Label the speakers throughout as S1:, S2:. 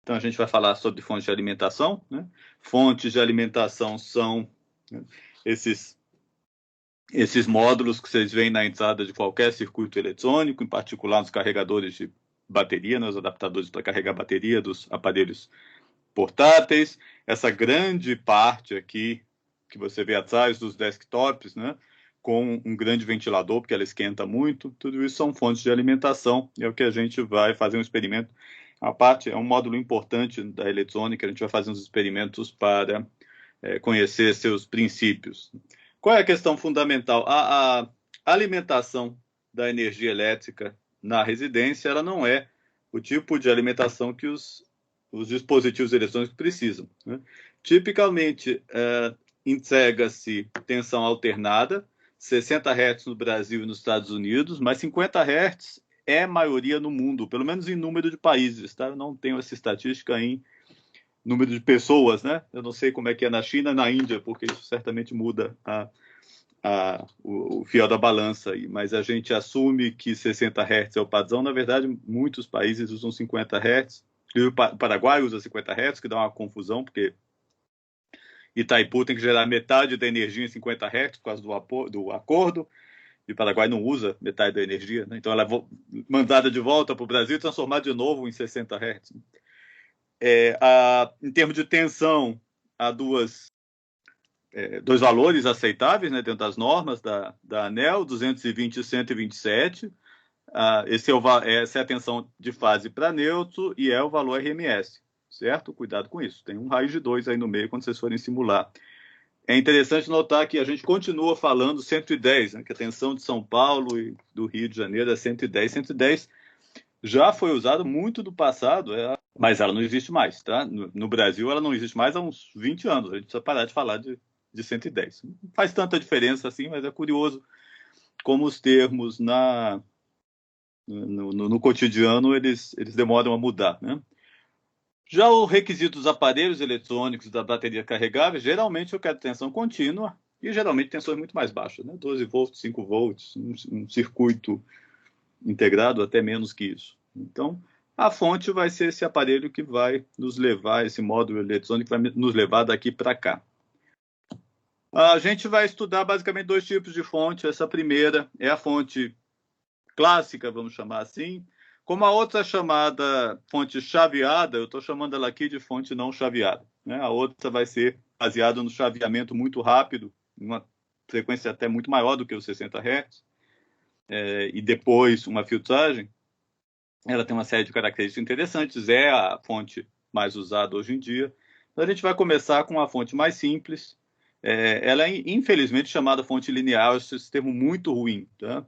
S1: Então, a gente vai falar sobre fontes de alimentação, né? Fontes de alimentação são, né, esses módulos que vocês veem na entrada de qualquer circuito eletrônico, em particular nos carregadores de bateria, nos adaptadores para carregar bateria dos aparelhos portáteis. Essa grande parte aqui que você vê atrás dos desktops, né, com um grande ventilador, porque ela esquenta muito, tudo isso são fontes de alimentação, é o que a gente vai fazer um experimento. A parte é um módulo importante da eletrônica, a gente vai fazer uns experimentos para conhecer seus princípios. Qual é a questão fundamental? A alimentação da energia elétrica na residência, ela não é o tipo de alimentação que os dispositivos eletrônicos precisam, né? Tipicamente, entrega-se tensão alternada, 60 Hz no Brasil e nos Estados Unidos, mas 50 Hz é maioria no mundo, pelo menos em número de países, tá? Eu não tenho essa estatística em número de pessoas, né? Eu não sei como é que é na China e na Índia, porque isso certamente muda o fiel da balança aí, mas a gente assume que 60 Hz é o padrão. Na verdade, muitos países usam 50 Hz, o Paraguai usa 50 Hz, que dá uma confusão, porque Itaipu tem que gerar metade da energia em 50 Hz por causa do acordo, e o Paraguai não usa metade da energia, né? Então ela é mandada de volta para o Brasil e transformada de novo em 60 Hz. Em termos de tensão, há dois valores aceitáveis, né, dentro das normas da ANEEL, 220 e 127. Essa é a tensão de fase para neutro e é o valor RMS, certo? Cuidado com isso. Tem um raio de 2 aí no meio quando vocês forem simular. É interessante notar que a gente continua falando 110, né, que a tensão de São Paulo e do Rio de Janeiro é 110. 110 já foi usado muito no passado, mas ela não existe mais, tá? No Brasil ela não existe mais há uns 20 anos. A gente precisa parar de falar de 110. Não faz tanta diferença assim, mas é curioso como os termos no cotidiano eles demoram a mudar, né? Já o requisito dos aparelhos eletrônicos da bateria carregável, geralmente eu quero tensão contínua e geralmente tensões muito mais baixas, né? 12 volts, 5 volts, um circuito integrado até menos que isso. Então, a fonte vai ser esse aparelho que vai nos levar, esse módulo eletrônico vai nos levar daqui para cá. A gente vai estudar basicamente dois tipos de fonte. Essa primeira é a fonte clássica, vamos chamar assim. Como a outra chamada fonte chaveada, eu estou chamando ela aqui de fonte não chaveada, né? A outra vai ser baseada no chaveamento muito rápido, uma frequência até muito maior do que os 60 Hz, e depois uma filtragem. Ela tem uma série de características interessantes, é a fonte mais usada hoje em dia. Então, a gente vai começar com uma fonte mais simples. Ela é, infelizmente, chamada fonte linear, esse termo muito ruim. Tá?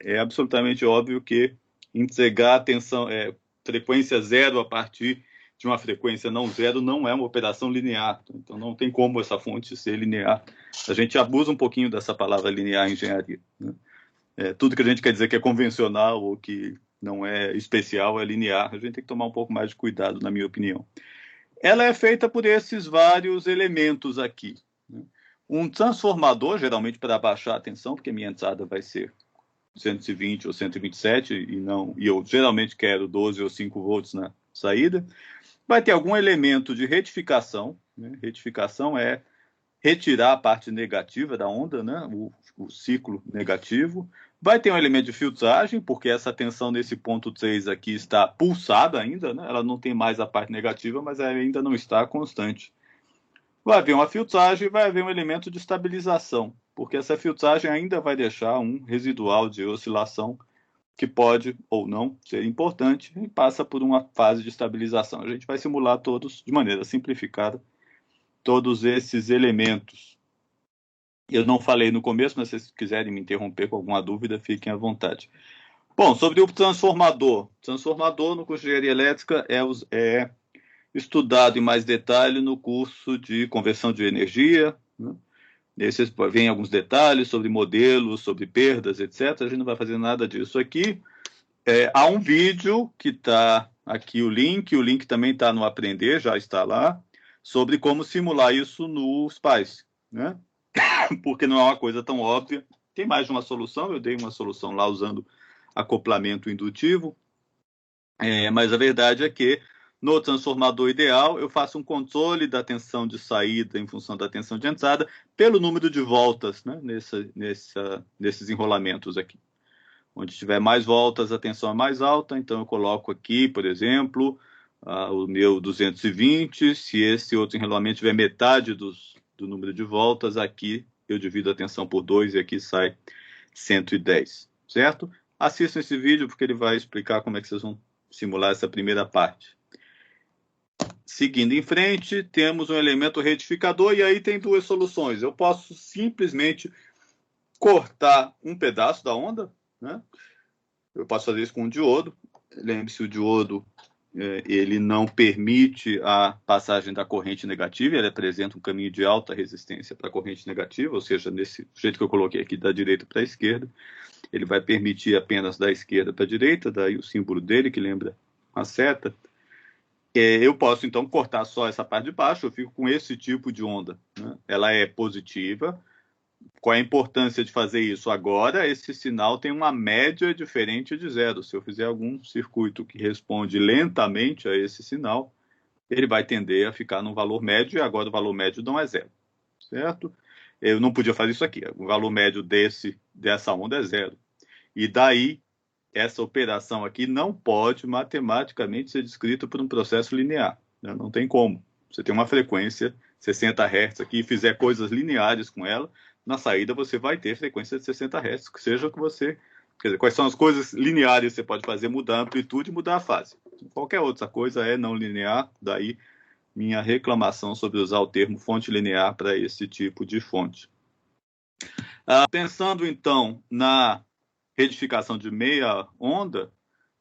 S1: É absolutamente óbvio que entregar tensão, frequência zero a partir de uma frequência não zero não é uma operação linear. Então, não tem como essa fonte ser linear. A gente abusa um pouquinho dessa palavra linear em engenharia, né? Tudo que a gente quer dizer que é convencional ou que não é especial é linear. A gente tem que tomar um pouco mais de cuidado, na minha opinião. Ela é feita por esses vários elementos aqui, né? Um transformador, geralmente para baixar a tensão, porque minha entrada vai ser 120 ou 127 e eu geralmente quero 12 ou 5 volts na saída. Vai ter algum elemento de retificação, né? Retificação é retirar a parte negativa da onda, né? O ciclo negativo. Vai ter um elemento de filtragem, porque essa tensão nesse ponto 3 aqui está pulsada ainda, né? Ela não tem mais a parte negativa, mas ela ainda não está constante. Vai haver uma filtragem e vai haver um elemento de estabilização, porque essa filtragem ainda vai deixar um residual de oscilação que pode ou não ser importante e passa por uma fase de estabilização. A gente vai simular todos, de maneira simplificada, todos esses elementos. Eu não falei no começo, mas se vocês quiserem me interromper com alguma dúvida, fiquem à vontade. Bom, sobre o transformador. Transformador no curso de engenharia elétrica é estudado em mais detalhe no curso de conversão de energia, né? Nesses vem alguns detalhes sobre modelos, sobre perdas, etc. A gente não vai fazer nada disso aqui. Há um vídeo que está aqui o link também está no Aprender, já está lá, sobre como simular isso no SPICE, né? Porque não é uma coisa tão óbvia. Tem mais de uma solução, eu dei uma solução lá usando acoplamento indutivo, mas a verdade é que No transformador ideal, eu faço um controle da tensão de saída em função da tensão de entrada pelo número de voltas, né, nesses enrolamentos aqui. Onde tiver mais voltas, a tensão é mais alta, então eu coloco aqui, por exemplo, o meu 220. Se esse outro enrolamento tiver metade do número de voltas, aqui eu divido a tensão por 2 e aqui sai 110, certo? Assistam esse vídeo porque ele vai explicar como é que vocês vão simular essa primeira parte. Seguindo em frente, temos um elemento retificador e aí tem duas soluções. Eu posso simplesmente cortar um pedaço da onda, né? Eu posso fazer isso com um diodo. Lembre-se, o diodo ele não permite a passagem da corrente negativa, ele apresenta um caminho de alta resistência para a corrente negativa, ou seja, desse jeito que eu coloquei aqui, da direita para a esquerda. Ele vai permitir apenas da esquerda para a direita, daí o símbolo dele, que lembra uma seta. Eu posso, então, cortar só essa parte de baixo, eu fico com esse tipo de onda, né? Ela é positiva. Qual é a importância de fazer isso? Agora, esse sinal tem uma média diferente de zero. Se eu fizer algum circuito que responde lentamente a esse sinal, ele vai tender a ficar no valor médio, e agora o valor médio não é zero, certo? Eu não podia fazer isso aqui. O valor médio dessa onda é zero. E daí, essa operação aqui não pode matematicamente ser descrita por um processo linear, né? Não tem como. Você tem uma frequência 60 Hz aqui e fizer coisas lineares com ela, na saída você vai ter frequência de 60 Hz, que seja o que você... Quer dizer, quais são as coisas lineares que você pode fazer? Mudar a amplitude e mudar a fase. Qualquer outra coisa é não linear, daí minha reclamação sobre usar o termo fonte linear para esse tipo de fonte. Pensando, então, na retificação de meia onda,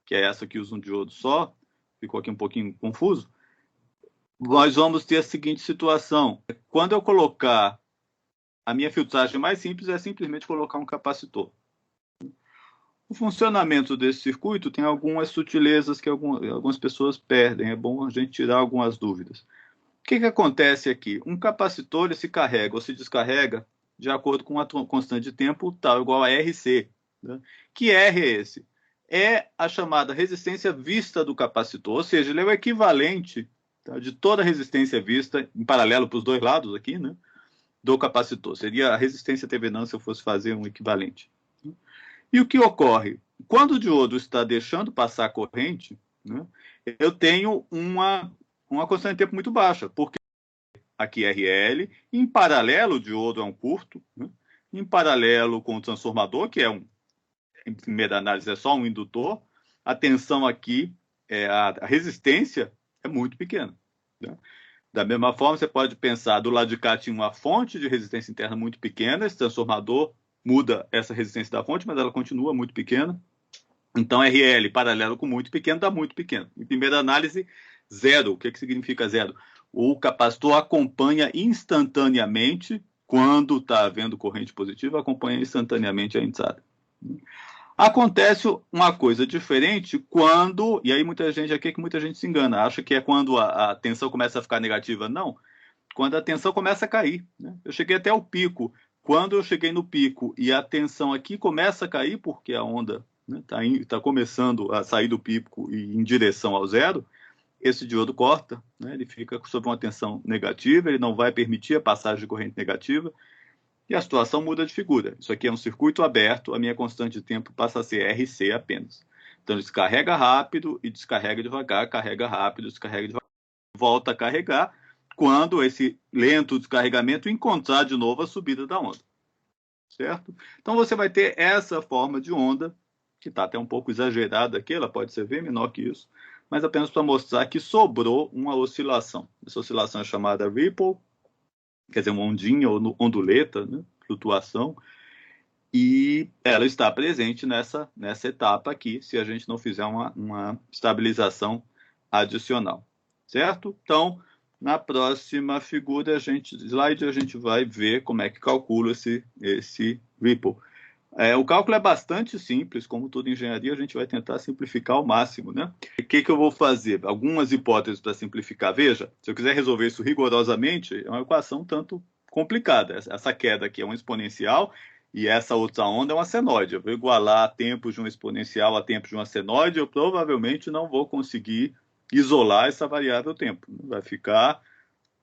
S1: que é essa que usa um diodo só, ficou aqui um pouquinho confuso, nós vamos ter a seguinte situação. Quando eu colocar a minha filtragem mais simples, é simplesmente colocar um capacitor. O funcionamento desse circuito tem algumas sutilezas que algumas pessoas perdem. É bom a gente tirar algumas dúvidas. O que acontece aqui? Um capacitor ele se carrega ou se descarrega de acordo com a constante de tempo tal igual a RC. Né? Que R é esse? É a chamada resistência vista do capacitor, ou seja, ele é o equivalente, tá, de toda a resistência vista, em paralelo para os dois lados aqui, né, do capacitor. Seria a resistência tevelã se eu fosse fazer um equivalente. E o que ocorre? Quando o diodo está deixando passar a corrente, né, eu tenho uma constante de tempo muito baixa, porque aqui RL, em paralelo o diodo é um curto, né, em paralelo com o transformador, que é em primeira análise é só um indutor, a tensão aqui, a resistência é muito pequena. Né? Da mesma forma, você pode pensar, do lado de cá tinha uma fonte de resistência interna muito pequena, esse transformador muda essa resistência da fonte, mas ela continua muito pequena. Então, RL paralelo com muito pequeno dá muito pequeno. Em primeira análise, zero. O que significa zero? O capacitor acompanha instantaneamente, quando está havendo corrente positiva, acompanha instantaneamente a entrada. Acontece uma coisa diferente quando, e aí muita gente aqui que muita gente se engana, acha que é quando a tensão começa a ficar negativa. Não, quando a tensão começa a cair. Né? Eu cheguei até o pico. Quando eu cheguei no pico e a tensão aqui começa a cair, porque a onda está começando a sair do pico e em direção ao zero, esse diodo corta, né? Ele fica sob uma tensão negativa, ele não vai permitir a passagem de corrente negativa, e a situação muda de figura. Isso aqui é um circuito aberto, a minha constante de tempo passa a ser RC apenas. Então, ele descarrega rápido e descarrega devagar, carrega rápido, descarrega devagar, volta a carregar, quando esse lento descarregamento encontrar de novo a subida da onda. Certo? Então, você vai ter essa forma de onda, que está até um pouco exagerada aqui, ela pode ser bem menor que isso, mas apenas para mostrar que sobrou uma oscilação. Essa oscilação é chamada ripple, quer dizer, uma ondinha ou onduleta, né? Flutuação, e ela está presente nessa etapa aqui, se a gente não fizer uma estabilização adicional, certo? Então, na próxima slide, a gente vai ver como é que calcula esse ripple. O cálculo é bastante simples, como toda engenharia, a gente vai tentar simplificar ao máximo, né? O que eu vou fazer? Algumas hipóteses para simplificar. Veja, se eu quiser resolver isso rigorosamente, é uma equação tanto complicada. Essa queda aqui é uma exponencial e essa outra onda é uma senoide. Eu vou igualar tempos de uma exponencial a tempos de uma senoide, eu provavelmente não vou conseguir isolar essa variável tempo. Vai ficar,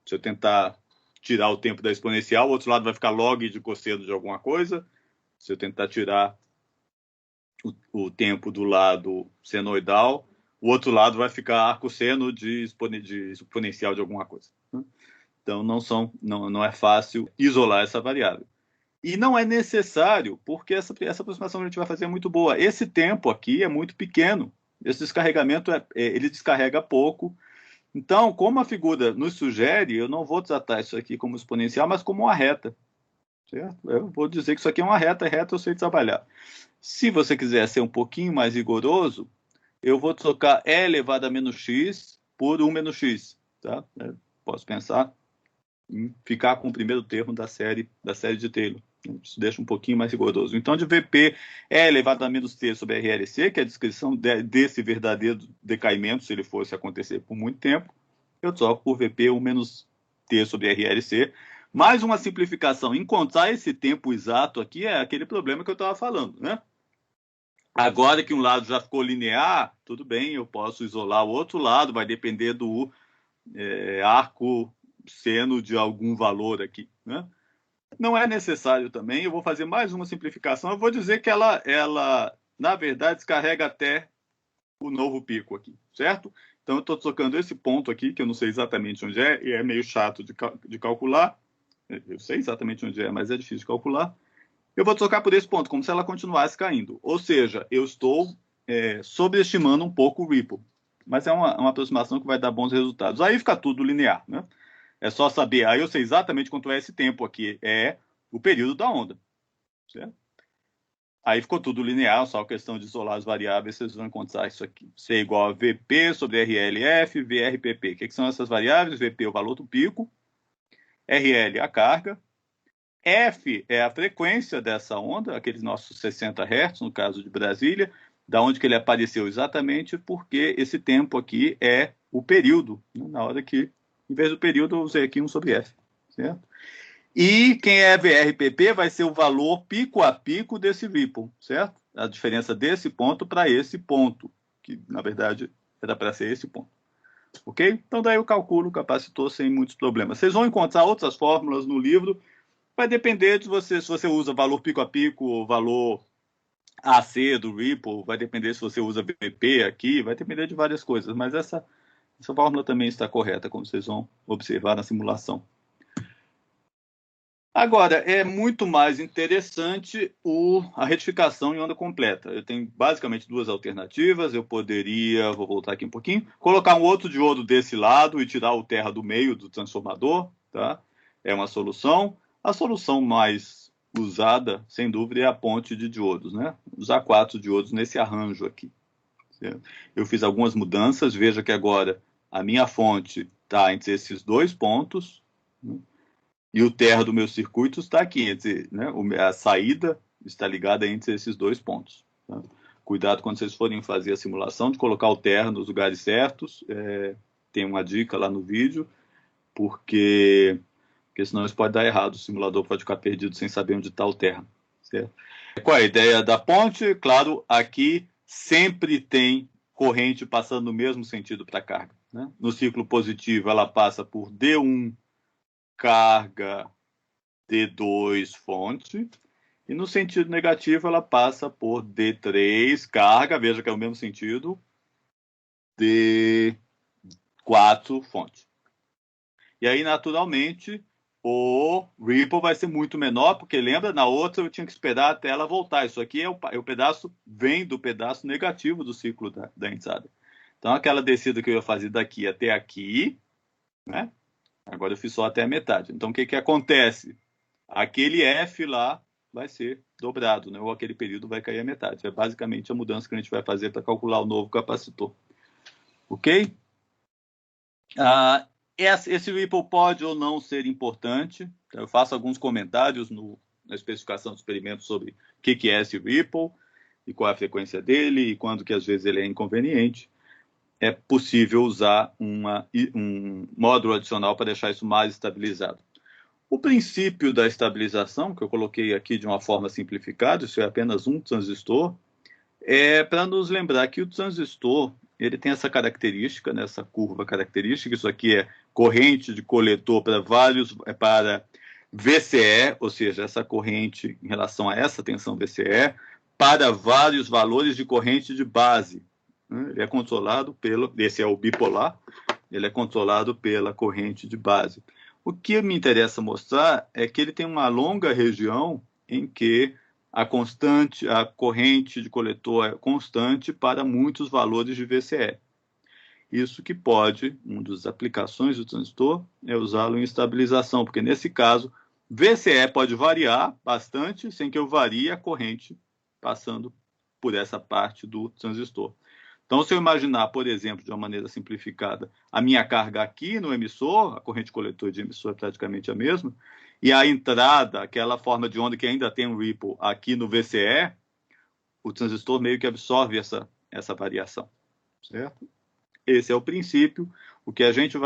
S1: se eu tentar tirar o tempo da exponencial, o outro lado vai ficar log de cosseno de alguma coisa. Se eu tentar tirar o tempo do lado senoidal, o outro lado vai ficar arcosseno de exponencial de alguma coisa. Então, não é fácil isolar essa variável. E não é necessário, porque essa aproximação que a gente vai fazer é muito boa. Esse tempo aqui é muito pequeno. Esse descarregamento, ele descarrega pouco. Então, como a figura nos sugere, eu não vou tratar isso aqui como exponencial, mas como uma reta. Certo? Eu vou dizer que isso aqui é uma reta, reta eu sei trabalhar. Se você quiser ser um pouquinho mais rigoroso, eu vou trocar e elevado a menos x por 1 menos x. Tá? Posso pensar em ficar com o primeiro termo da série de Taylor. Isso deixa um pouquinho mais rigoroso. Então, de VP e elevado a menos t sobre RLC, que é a descrição desse verdadeiro decaimento, se ele fosse acontecer por muito tempo, eu troco por VP 1 menos t sobre RLC. Mais uma simplificação. Encontrar esse tempo exato aqui é aquele problema que eu estava falando, né? Agora que um lado já ficou linear, tudo bem, eu posso isolar o outro lado, vai depender do arco seno de algum valor aqui, né? Não é necessário também, eu vou fazer mais uma simplificação, eu vou dizer que ela na verdade, descarrega até o novo pico aqui, certo? Então, eu estou trocando esse ponto aqui, que eu não sei exatamente onde é, e é meio chato de calcular. Eu sei exatamente onde é, mas é difícil de calcular. Eu vou trocar por esse ponto, como se ela continuasse caindo. Ou seja, eu estou sobreestimando um pouco o Ripple. Mas é uma aproximação que vai dar bons resultados. Aí fica tudo linear, né? É só saber. Aí eu sei exatamente quanto é esse tempo aqui. É o período da onda. Certo? Aí ficou tudo linear, só a questão de isolar as variáveis, vocês vão encontrar isso aqui. C igual a VP sobre RLF, VRPP. O que são essas variáveis? VP é o valor do pico, RL a carga, F é a frequência dessa onda, aqueles nossos 60 Hz, no caso de Brasília, da onde que ele apareceu exatamente, porque esse tempo aqui é o período, né? Na hora que, em vez do período, eu usei aqui 1 sobre F, certo? E quem é VRPP vai ser o valor pico a pico desse Ripple, certo? A diferença desse ponto para esse ponto, que na verdade era para ser esse ponto. Ok? Então daí eu calculo o capacitor sem muitos problemas. Vocês vão encontrar outras fórmulas no livro. Vai depender de você, se você usa valor pico a pico ou valor AC do Ripple, vai depender se você usa VP aqui, vai depender de várias coisas, mas essa fórmula também está correta, como vocês vão observar na simulação. Agora, é muito mais interessante a retificação em onda completa. Eu tenho basicamente duas alternativas. Eu poderia, vou voltar aqui um pouquinho, colocar um outro diodo desse lado e tirar o terra do meio do transformador, tá? É uma solução. A solução mais usada, sem dúvida, é a ponte de diodos, né? Usar 4 diodos nesse arranjo aqui. Certo? Eu fiz algumas mudanças. Veja que agora a minha fonte está entre esses dois pontos, né? E o terra do meu circuito está aqui, né, a saída está ligada entre esses dois pontos. Tá? Cuidado quando vocês forem fazer a simulação de colocar o terra nos lugares certos. Tem uma dica lá no vídeo, porque senão isso pode dar errado. O simulador pode ficar perdido sem saber onde está o terra. Certo? Qual é a ideia da ponte? Claro, aqui sempre tem corrente passando no mesmo sentido para a carga. Né? No ciclo positivo, ela passa por D1 carga D2 fonte, e no sentido negativo ela passa por D3 carga, veja que é o mesmo sentido, D4 fonte. E aí, naturalmente, o Ripple vai ser muito menor, porque lembra, na outra eu tinha que esperar até ela voltar. Isso aqui o pedaço, vem do pedaço negativo do ciclo da entrada. Então, aquela descida que eu ia fazer daqui até aqui, né? Agora eu fiz só até a metade. Então, o que acontece? Aquele F lá vai ser dobrado, né? Ou aquele período vai cair a metade. É basicamente a mudança que a gente vai fazer para calcular o novo capacitor. Ok? Esse Ripple pode ou não ser importante. Eu faço alguns comentários na especificação do experimento sobre o que é esse Ripple e qual é a frequência dele e quando que às vezes ele é inconveniente. É possível usar um módulo adicional para deixar isso mais estabilizado. O princípio da estabilização, que eu coloquei aqui de uma forma simplificada, isso é apenas um transistor, é para nos lembrar que o transistor ele tem essa característica, né, essa curva característica. Isso aqui é corrente de coletor para VCE, ou seja, essa corrente em relação a essa tensão VCE, para vários valores de corrente de base. Ele é controlado esse é o bipolar, ele é controlado pela corrente de base. O que me interessa mostrar é que ele tem uma longa região em que a corrente de coletor é constante para muitos valores de VCE. Isso que pode, uma das aplicações do transistor, é usá-lo em estabilização, porque nesse caso, VCE pode variar bastante sem que eu varie a corrente passando por essa parte do transistor. Então, se eu imaginar, por exemplo, de uma maneira simplificada, a minha carga aqui no emissor, a corrente coletor de emissor é praticamente a mesma, e a entrada, aquela forma de onda que ainda tem um ripple aqui no VCE, o transistor meio que absorve essa variação, certo? Esse é o princípio. O que a gente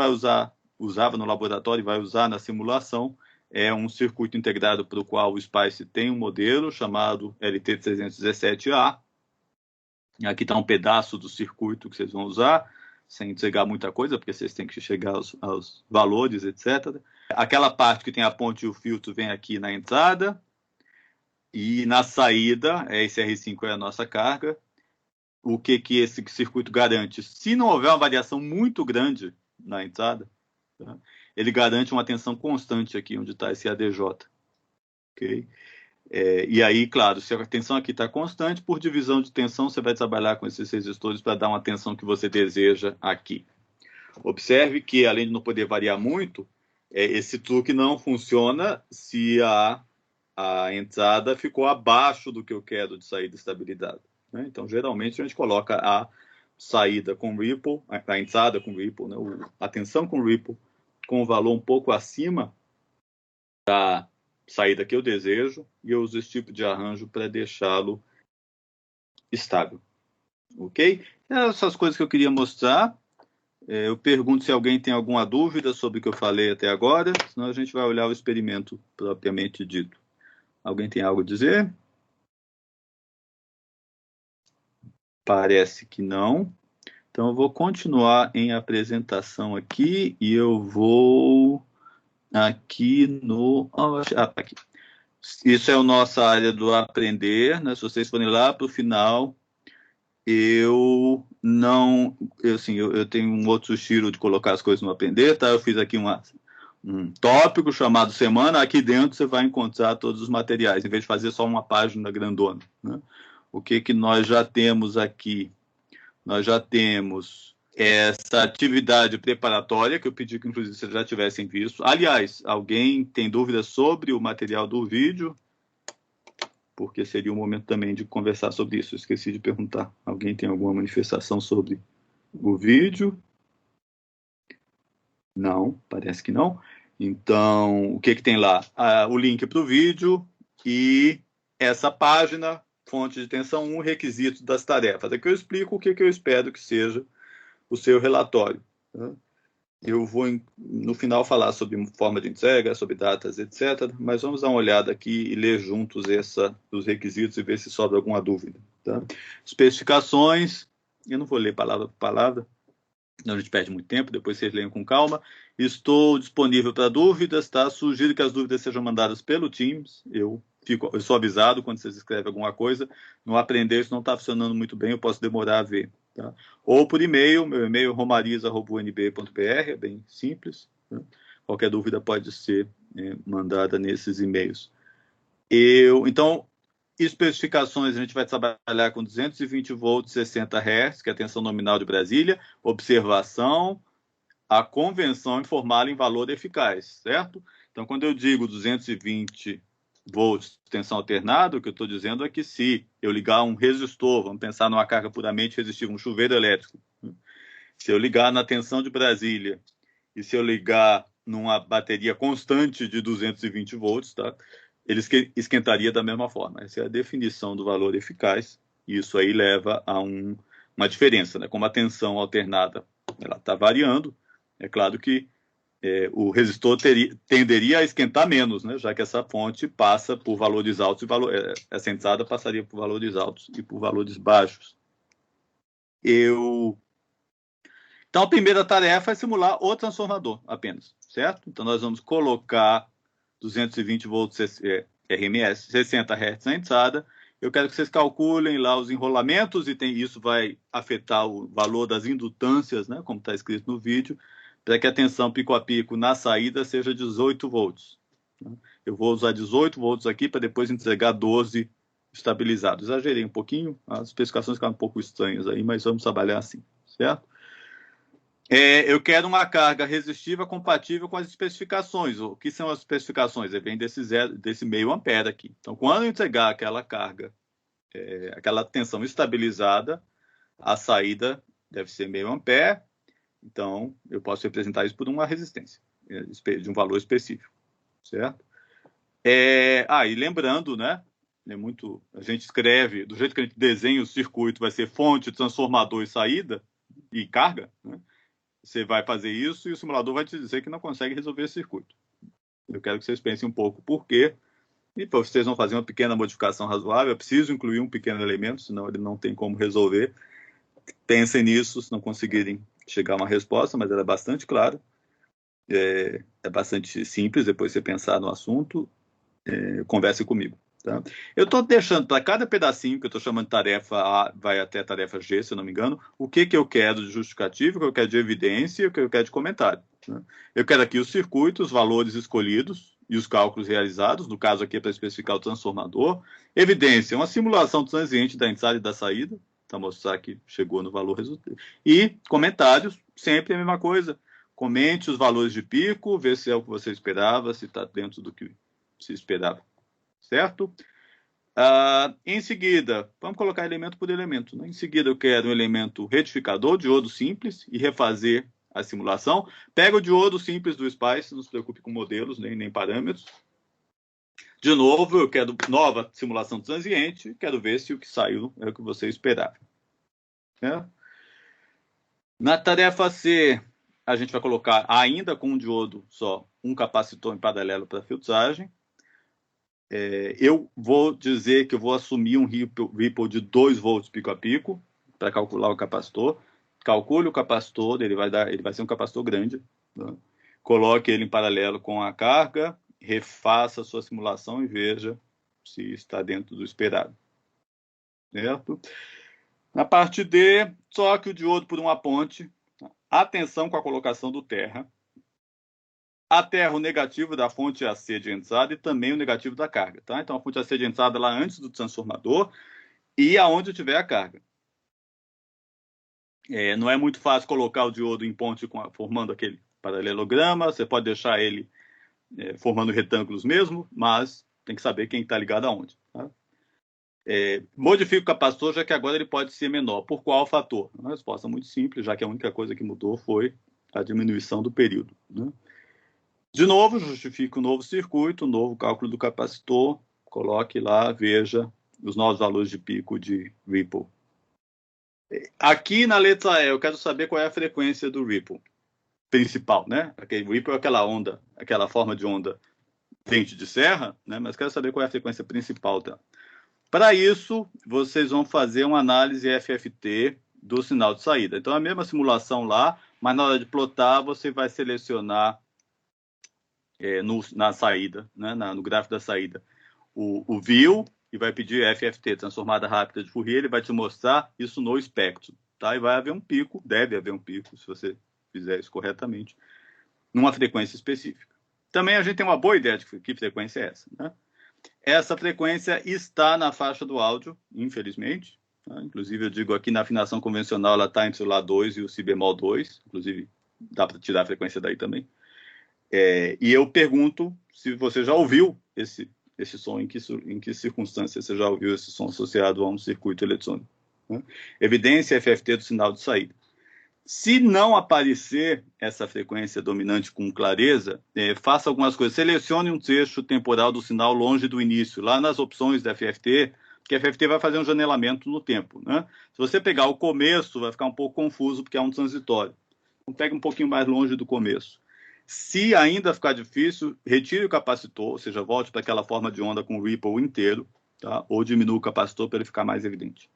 S1: usava no laboratório e vai usar na simulação é um circuito integrado para o qual o SPICE tem um modelo chamado LT317A. Aqui está um pedaço do circuito que vocês vão usar, sem desligar muita coisa, porque vocês têm que chegar aos valores, etc. Aquela parte que tem a ponte e o filtro vem aqui na entrada, e na saída, esse R5 é a nossa carga. O que esse circuito garante? Se não houver uma variação muito grande na entrada, tá? Ele garante uma tensão constante aqui, onde está esse ADJ. Okay? E aí, claro, se a tensão aqui está constante, por divisão de tensão, você vai trabalhar com esses resistores para dar uma tensão que você deseja aqui. Observe que, além de não poder variar muito, esse truque não funciona se a entrada ficou abaixo do que eu quero de saída estabilizada. Né? Então, geralmente, a gente coloca a saída com ripple, a entrada com ripple, né? A tensão com ripple, com o valor um pouco acima da saída que eu desejo, e eu uso esse tipo de arranjo para deixá-lo estável. Ok? Essas coisas que eu queria mostrar. Eu pergunto se alguém tem alguma dúvida sobre o que eu falei até agora, senão a gente vai olhar o experimento propriamente dito. Alguém tem algo a dizer? Parece que não. Então, eu vou continuar em apresentação aqui e eu vou aqui no... tá aqui. Isso é a nossa área do aprender, né? Se vocês forem lá para o final, eu tenho um outro estilo de colocar as coisas no aprender, tá? Eu fiz aqui um tópico chamado semana, aqui dentro você vai encontrar todos os materiais, em vez de fazer só uma página grandona, né? O que nós já temos aqui? Nós já temos essa atividade preparatória, que eu pedi que, inclusive, vocês já tivessem visto. Aliás, alguém tem dúvidas sobre o material do vídeo? Porque seria o momento também de conversar sobre isso. Eu esqueci de perguntar. Alguém tem alguma manifestação sobre o vídeo? Não, parece que não. Então, o que tem lá? O link para o vídeo e essa página, fonte de tensão 1, requisitos das tarefas. Aqui eu explico o que eu espero que seja o seu relatório. Tá? Eu vou, no final, falar sobre forma de entrega, sobre datas, etc. Mas vamos dar uma olhada aqui e ler juntos os requisitos e ver se sobra alguma dúvida. Tá? Especificações, eu não vou ler palavra por palavra, não, a gente perde muito tempo, depois vocês leiam com calma. Estou disponível para dúvidas, tá? Sugiro que as dúvidas sejam mandadas pelo Teams. Eu sou avisado quando vocês escrevem alguma coisa. No aprender, isso não está funcionando muito bem, eu posso demorar a ver. Tá? Ou por e-mail, meu e-mail romariza@unb.br, é bem simples. Tá? Qualquer dúvida pode ser mandada nesses e-mails. Então, especificações, a gente vai trabalhar com 220 volts, 60 Hz, que é a tensão nominal de Brasília. Observação, a convenção informal em valor eficaz, certo? Então, quando eu digo 220 volts de tensão alternada, o que eu estou dizendo é que se eu ligar um resistor, vamos pensar numa carga puramente resistiva, um chuveiro elétrico, se eu ligar na tensão de Brasília e se eu ligar numa bateria constante de 220 volts, tá? Ele esquentaria da mesma forma. Essa é a definição do valor eficaz. E isso aí leva a uma diferença, né? Como a tensão alternada está variando, é claro que o resistor tenderia a esquentar menos, né? Já que essa fonte passa por valores altos essa entrada passaria por valores altos e por valores baixos. Eu Então, a primeira tarefa é simular o transformador apenas, certo? Então, nós vamos colocar 220 volts RMS, 60 Hz na entrada. Eu quero que vocês calculem lá os enrolamentos, e isso vai afetar o valor das indutâncias, né, como está escrito no vídeo, para que a tensão pico a pico na saída seja 18 volts. Eu vou usar 18 volts aqui para depois entregar 12 estabilizados. Exagerei um pouquinho, as especificações ficaram um pouco estranhas aí, mas vamos trabalhar assim, certo? Eu quero uma carga resistiva compatível com as especificações. O que são as especificações? Vem desse meio ampere aqui. Então, quando eu entregar aquela carga, aquela tensão estabilizada, a saída deve ser meio ampere. Então, eu posso representar isso por uma resistência de um valor específico, certo? E lembrando, né? A gente escreve, do jeito que a gente desenha o circuito, vai ser fonte, transformador e saída, e carga, né? Você vai fazer isso e o simulador vai te dizer que não consegue resolver esse circuito. Eu quero que vocês pensem um pouco por quê, e vocês vão fazer uma pequena modificação razoável. Eu preciso incluir um pequeno elemento, senão ele não tem como resolver. Pensem nisso, se não conseguirem chegar a uma resposta, mas ela é bastante clara. É bastante simples, depois você pensar no assunto, converse comigo. Tá? Eu estou deixando para cada pedacinho que eu estou chamando de tarefa A, vai até a tarefa G, se eu não me engano, o que eu quero de justificativo, o que eu quero de evidência e o que eu quero de comentário. Né? Eu quero aqui os circuitos, os valores escolhidos e os cálculos realizados, no caso aqui é para especificar o transformador. Evidência, uma simulação transiente da entrada e da saída, para mostrar que chegou no valor resultado. E comentários, sempre a mesma coisa. Comente os valores de pico, vê se é o que você esperava, se está dentro do que se esperava. Certo? Em seguida, vamos colocar elemento por elemento. Né? Em seguida, eu quero um elemento retificador, diodo simples, e refazer a simulação. Pega o diodo simples do SPICE, não se preocupe com modelos, nem parâmetros. De novo, eu quero nova simulação transiente, quero ver se o que saiu é o que você esperava. Na tarefa C, a gente vai colocar, ainda com um diodo só, um capacitor em paralelo para filtragem. Eu vou dizer que eu vou assumir um ripple de 2 volts pico a pico para calcular o capacitor. Calcule o capacitor, ele vai ser um capacitor grande. Né? Coloque ele em paralelo com a carga, refaça a sua simulação e veja se está dentro do esperado. Certo? Na parte D, troque o diodo por uma ponte. Atenção com a colocação do terra. Aterra o negativo da fonte AC de entrada e também o negativo da carga. Tá? Então, a fonte AC de entrada lá antes do transformador e aonde tiver a carga. Não é muito fácil colocar o diodo em ponte formando aquele paralelograma. Você pode deixar ele formando retângulos mesmo, mas tem que saber quem está ligado aonde. Tá? Modifica o capacitor, já que agora ele pode ser menor. Por qual fator? Uma resposta muito simples, já que a única coisa que mudou foi a diminuição do período. Né? De novo, justifique um novo circuito, um novo cálculo do capacitor, coloque lá, veja os novos valores de pico de Ripple. Aqui na letra E, eu quero saber qual é a frequência do Ripple principal, né? O Ripple é aquela onda, aquela forma de onda dente de serra, né? Mas quero saber qual é a frequência principal dela. Para isso, vocês vão fazer uma análise FFT do sinal de saída. Então, a mesma simulação lá, mas na hora de plotar, você vai selecionar na saída, né, no gráfico da saída, o view e vai pedir FFT, transformada rápida de Fourier, ele vai te mostrar isso no espectro, tá? E vai haver um pico, deve haver um pico, se você fizer isso corretamente, numa frequência específica. Também a gente tem uma boa ideia de que frequência é essa, né? Essa frequência está na faixa do áudio, infelizmente, tá? Inclusive eu digo aqui na afinação convencional ela está entre o Lá2 e o Si bemol 2, inclusive dá para tirar a frequência daí também. E eu pergunto se você já ouviu esse som, em que circunstâncias você já ouviu esse som associado a um circuito eletrônico. Né? Evidência FFT do sinal de saída. Se não aparecer essa frequência dominante com clareza, faça algumas coisas. Selecione um trecho temporal do sinal longe do início, lá nas opções da FFT, porque a FFT vai fazer um janelamento no tempo. Né? Se você pegar o começo, vai ficar um pouco confuso, porque é um transitório. Então, pega um pouquinho mais longe do começo. Se ainda ficar difícil, retire o capacitor, ou seja, volte para aquela forma de onda com o ripple inteiro, tá? Ou diminua o capacitor para ele ficar mais evidente.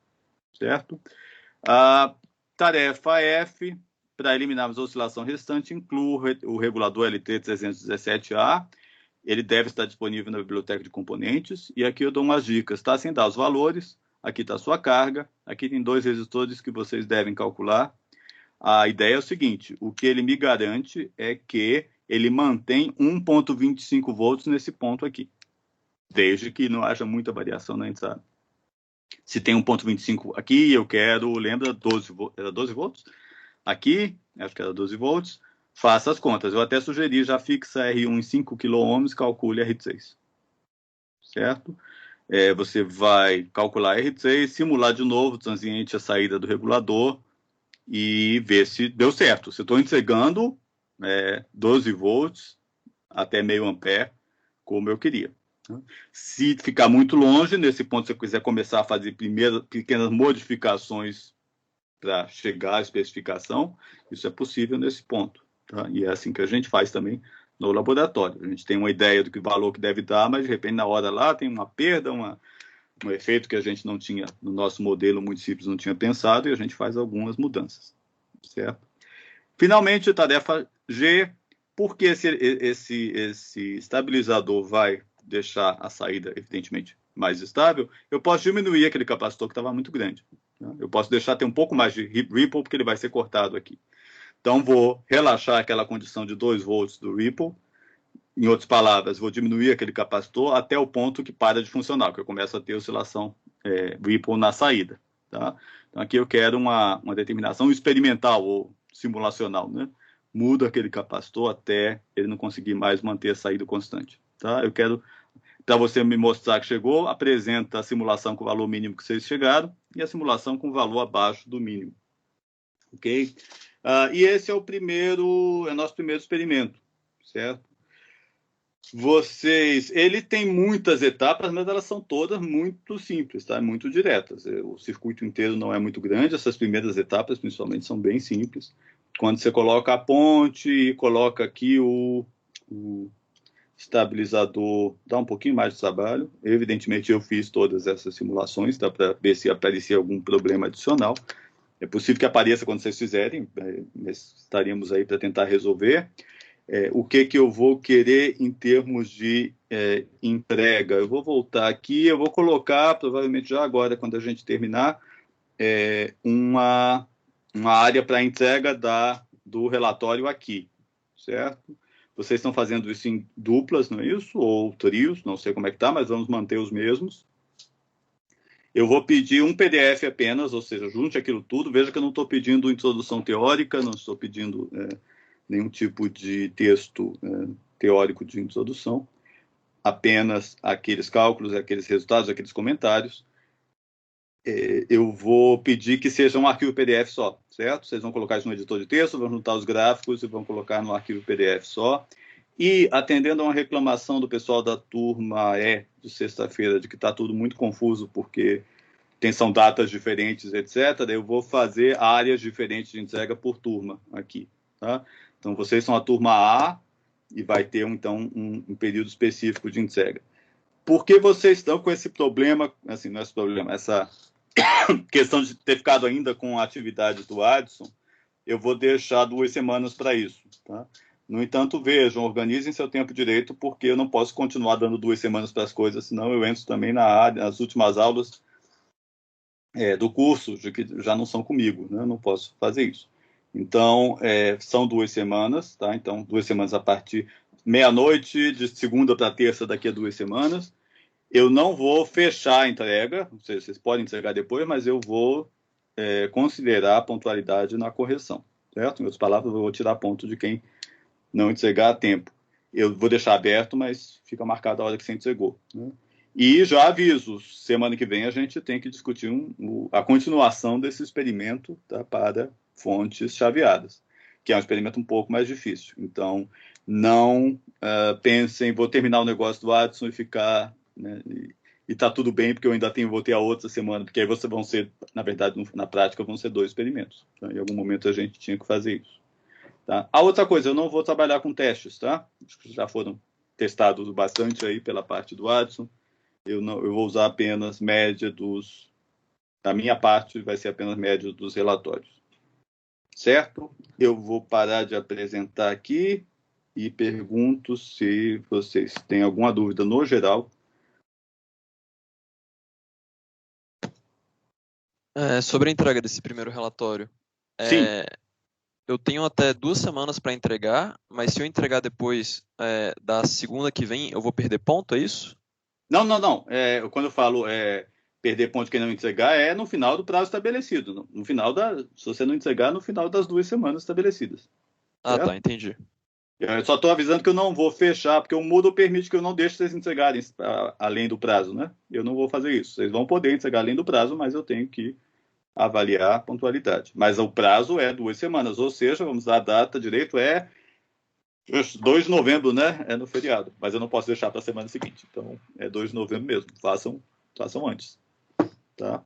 S1: Certo? A tarefa F, para eliminarmos a oscilação restante, incluo o regulador LT317A. Ele deve estar disponível na biblioteca de componentes. E aqui eu dou umas dicas, tá? Sem dar os valores. Aqui está a sua carga. Aqui tem 2 resistores que vocês devem calcular. A ideia é o seguinte, o que ele me garante é que ele mantém 1,25 volts nesse ponto aqui, desde que não haja muita variação na entrada. Se tem 1,25 aqui, eu quero, lembra, 12 volts, era 12 volts? Aqui, acho que era 12 volts, faça as contas. Eu até sugeri, já fixa R1 em 5 kΩ, calcule R6, certo? Você vai calcular R6, simular de novo o transiente a saída do regulador, e ver se deu certo. Se eu estou entregando 12 volts até meio ampere, como eu queria. Se ficar muito longe, nesse ponto, se eu quiser começar a fazer pequenas modificações para chegar à especificação, isso é possível nesse ponto. Tá? E é assim que a gente faz também no laboratório. A gente tem uma ideia do que valor que deve dar, mas de repente na hora lá tem uma perda, um efeito que a gente não tinha, no nosso modelo muito simples, não tinha pensado, e a gente faz algumas mudanças, certo? Finalmente, tarefa G, porque esse estabilizador vai deixar a saída, evidentemente, mais estável, eu posso diminuir aquele capacitor que estava muito grande. Tá? Eu posso deixar ter um pouco mais de ripple, porque ele vai ser cortado aqui. Então, vou relaxar aquela condição de 2 volts do ripple. Em outras palavras, vou diminuir aquele capacitor até o ponto que para de funcionar, que eu começo a ter oscilação ripple na saída. Tá? Então, aqui eu quero uma determinação experimental ou simulacional. Né? Mudo aquele capacitor até ele não conseguir mais manter a saída constante. Tá? Eu quero, para você me mostrar que chegou, apresenta a simulação com o valor mínimo que vocês chegaram e a simulação com o valor abaixo do mínimo. Ok? E esse é o nosso primeiro experimento, certo? Ele tem muitas etapas, mas elas são todas muito simples, tá? Muito diretas. O circuito inteiro não é muito grande, essas primeiras etapas, principalmente, são bem simples. Quando você coloca a ponte e coloca aqui o estabilizador, dá um pouquinho mais de trabalho. Evidentemente, eu fiz todas essas simulações, tá? Para ver se aparecia algum problema adicional. É possível que apareça quando vocês fizerem, estaríamos aí para tentar resolver. O que eu vou querer em termos de entrega. Eu vou voltar aqui, eu vou colocar, provavelmente já agora, quando a gente terminar, uma área para entrega do relatório aqui, certo? Vocês estão fazendo isso em duplas, não é isso? Ou trios, não sei como é que está, mas vamos manter os mesmos. Eu vou pedir um PDF apenas, ou seja, junte aquilo tudo. Veja que eu não estou pedindo introdução teórica, não estou pedindo nenhum tipo de texto teórico de introdução, apenas aqueles cálculos, aqueles resultados, aqueles comentários. Eu vou pedir que seja um arquivo PDF só, certo? Vocês vão colocar isso no editor de texto, vão juntar os gráficos e vão colocar no arquivo PDF só. E, atendendo a uma reclamação do pessoal da turma de sexta-feira, de que está tudo muito confuso, porque são datas diferentes, etc., eu vou fazer áreas diferentes de entrega por turma aqui, tá? Então, vocês são a turma A e vai ter, então, um período específico de entrega. Por que vocês estão com esse problema, assim, não é esse problema, essa questão de ter ficado ainda com a atividade do Adson? Eu vou deixar 2 semanas para isso, tá? No entanto, vejam, organizem seu tempo direito, porque eu não posso continuar dando 2 semanas para as coisas, senão eu entro também nas últimas aulas do curso, de que já não são comigo, né? Eu não posso fazer isso. Então, são 2 semanas, tá? Então, 2 semanas a partir meia-noite, de segunda para terça, daqui a 2 semanas. Eu não vou fechar a entrega, ou seja, vocês podem entregar depois, mas eu vou considerar a pontualidade na correção, certo? Em outras palavras, eu vou tirar ponto de quem não entregar a tempo. Eu vou deixar aberto, mas fica marcada a hora que você entregou, né? E já aviso, semana que vem a gente tem que discutir a continuação desse experimento, tá, para fontes chaveadas, que é um experimento um pouco mais difícil. Então, não pensem, vou terminar o negócio do Adson e ficar, né, e tá tudo bem, porque eu ainda vou ter a outra semana, porque aí vão ser, na verdade, na prática, vão ser 2 experimentos. Tá? Em algum momento a gente tinha que fazer isso. Tá? A outra coisa, eu não vou trabalhar com testes, tá? Acho que já foram testados bastante aí pela parte do Adson. Eu vou usar apenas média da minha parte, vai ser apenas média dos relatórios. certo? Eu vou parar de apresentar aqui e pergunto se vocês têm alguma dúvida no geral.
S2: Sobre a entrega desse primeiro relatório,
S1: Sim.
S2: eu tenho até 2 semanas para entregar, mas se eu entregar depois da segunda que vem, eu vou perder ponto, é isso?
S1: Não, não, não. Quando eu falo perder ponto quem não entregar, é no final do prazo estabelecido. No final se você não entregar, no final das 2 semanas estabelecidas.
S2: Ah, tá,
S1: Certo?
S2: entendi.
S1: Eu só estou avisando que eu não vou fechar, porque o Moodle permite que eu não deixe vocês entregarem além do prazo, né? Eu não vou fazer isso. Vocês vão poder entregar além do prazo, mas eu tenho que avaliar a pontualidade. Mas o prazo é 2 semanas, ou seja, vamos dar a data direito, 2 de novembro, né? É no feriado. Mas eu não posso deixar para a semana seguinte. Então, é 2 de novembro mesmo. Façam antes. Tá?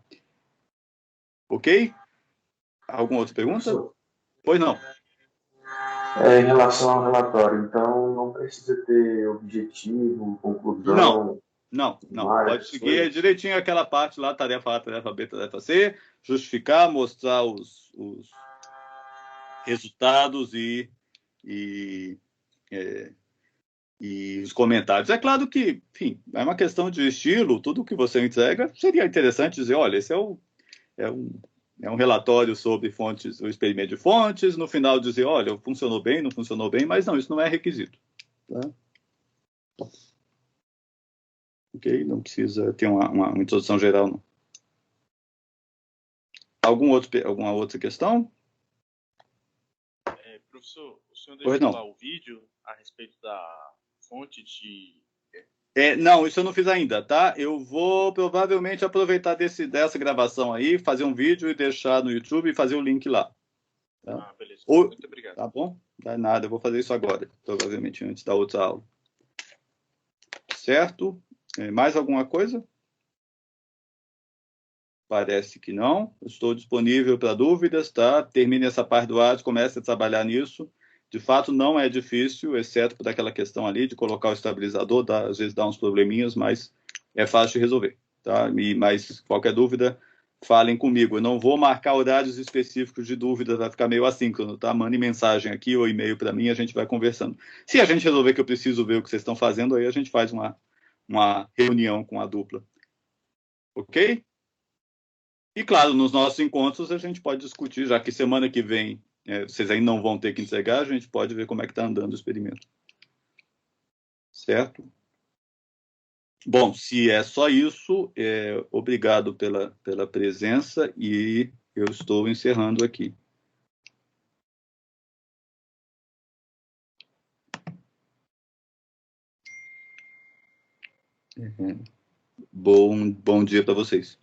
S1: Ok? Alguma outra pergunta?
S3: Professor,
S1: Pois não.
S3: em relação ao relatório, então não precisa ter objetivo,
S1: Não.
S3: conclusão,
S1: Não, não.
S3: mais,
S1: Pode
S3: só
S1: seguir
S3: isso.
S1: direitinho aquela parte lá, tarefa A, tarefa B, tarefa C, justificar, mostrar os resultados e, é, e os comentários. É claro que, enfim, é uma questão de estilo, tudo que você entrega seria interessante dizer, olha, esse é um, é um relatório sobre fontes, o experimento de fontes, no final dizer, olha, funcionou bem, não funcionou bem, mas não, isso não é requisito. Tá? Ok? Não precisa ter uma introdução geral, não. Alguma outra questão?
S4: Professor, o senhor
S1: Pois
S4: deixou
S1: não.
S4: lá o vídeo a respeito da fonte de.
S1: Não, isso eu não fiz ainda, tá? Eu vou provavelmente aproveitar dessa gravação aí, fazer um vídeo e deixar no YouTube e fazer o link lá. Tá?
S4: Ah, beleza.
S1: Ou,
S4: Muito obrigado.
S1: tá bom? Não dá nada, eu vou fazer isso agora, provavelmente antes da outra aula. Certo? Mais alguma coisa? Parece que não. Estou disponível para dúvidas, tá? Termine essa parte do ADS, comece a trabalhar nisso. De fato, não é difícil, exceto por aquela questão ali de colocar o estabilizador, às vezes dá uns probleminhas, mas é fácil de resolver, tá? Mas qualquer dúvida, falem comigo. Eu não vou marcar horários específicos de dúvidas, vai ficar meio assíncrono, tá? Mande mensagem aqui ou e-mail para mim, a gente vai conversando. Se a gente resolver que eu preciso ver o que vocês estão fazendo, aí a gente faz uma reunião com a dupla. Ok? E, claro, nos nossos encontros a gente pode discutir, já que semana que vem vocês ainda não vão ter que entregar, a gente pode ver como é que está andando o experimento. Certo? Bom, se é só isso, obrigado pela presença e eu estou encerrando aqui. Bom dia para vocês.